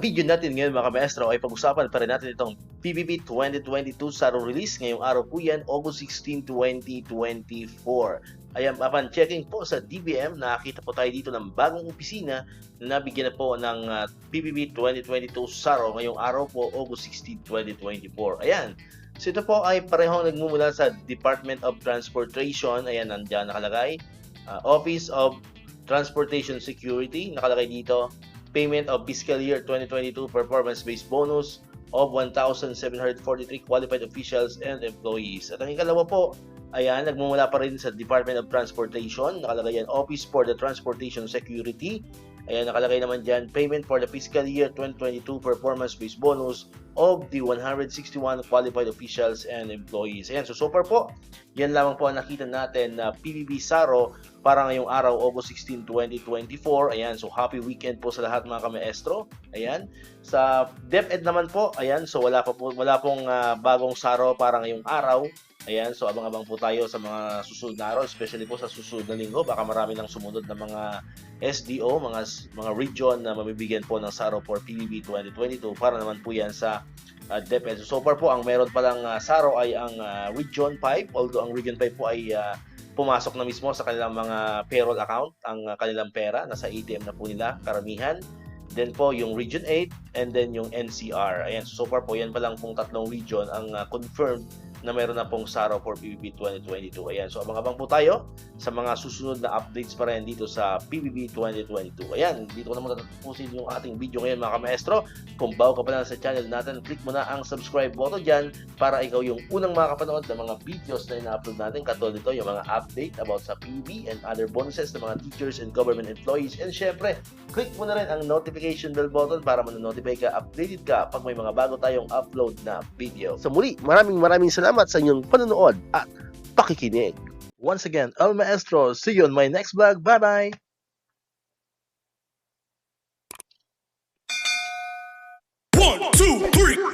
video natin ngayon mga maestro ay pag-usapan pa rin natin itong PBB 2022 SARO release. Ngayong araw po yan, August 16, 2024. Ayan, upon checking po sa DBM, nakakita po tayo dito ng bagong opisina na nabigyan na po ng PBB 2022 SARO ngayong araw po, August 16, 2024. Ayan. So ito po ay parehong nagmumula sa Department of Transportation. Ayan, nandiyan nakalagay. Office of Transportation Security, nakalagay dito. Payment of fiscal year 2022 performance-based bonus of 1,743 qualified officials and employees. At ang ikalawa po, ayan, nagmumula pa rin sa Department of Transportation. Nakalagay yan, Office for the Transportation Security. Ayan, nakalagay naman dyan, payment for the fiscal year 2022 performance-based bonus of the 161 qualified officials and employees. Ayan, so far po, yan lamang po ang nakita natin na PBB SARO para ngayong araw, August 16, 2024. Ayan, so happy weekend po sa lahat mga kamaestro. Ayan, sa DepEd naman po, ayan, so wala pong bagong SARO para ngayong araw. Ayan, so abang-abang po tayo sa mga susunod na araw, especially po sa susunod na linggo. Baka marami nang sumunod na mga SDO, mga region na mabibigyan po ng SARO for PBB 2022 para naman po yan sa DepEd. So far po, ang meron palang SARO ay ang Region 5, although ang Region 5 po ay pumasok na mismo sa kanilang mga payroll account, ang kanilang pera, nasa ATM na po nila, karamihan. Then po yung Region 8 and then yung NCR. Ayan, so far po yan pa lang pong tatlong region ang confirmed na meron na pong SARO for PBB 2022. Ayan, so abang-abang po tayo sa mga susunod na updates pa rin dito sa PBB 2022. Ayan, dito ko na muna tatapusin yung ating video ngayon mga kamaestro. Kung bago ka pa lang sa channel natin, click mo na ang subscribe button dyan para ikaw yung unang makakapanood ng mga videos na ina-upload natin. Katulad nito, yung mga update about sa PBB and other bonuses ng mga teachers and government employees. And syempre, click mo na rin ang notification bell button para ma-notify ka, updated ka pag may mga bago tayong upload na video. So muli, maraming salamat sa inyong panonood at pakikinig. Once again, El Maestro, see you on my next vlog. Bye-bye! 1, 2, 3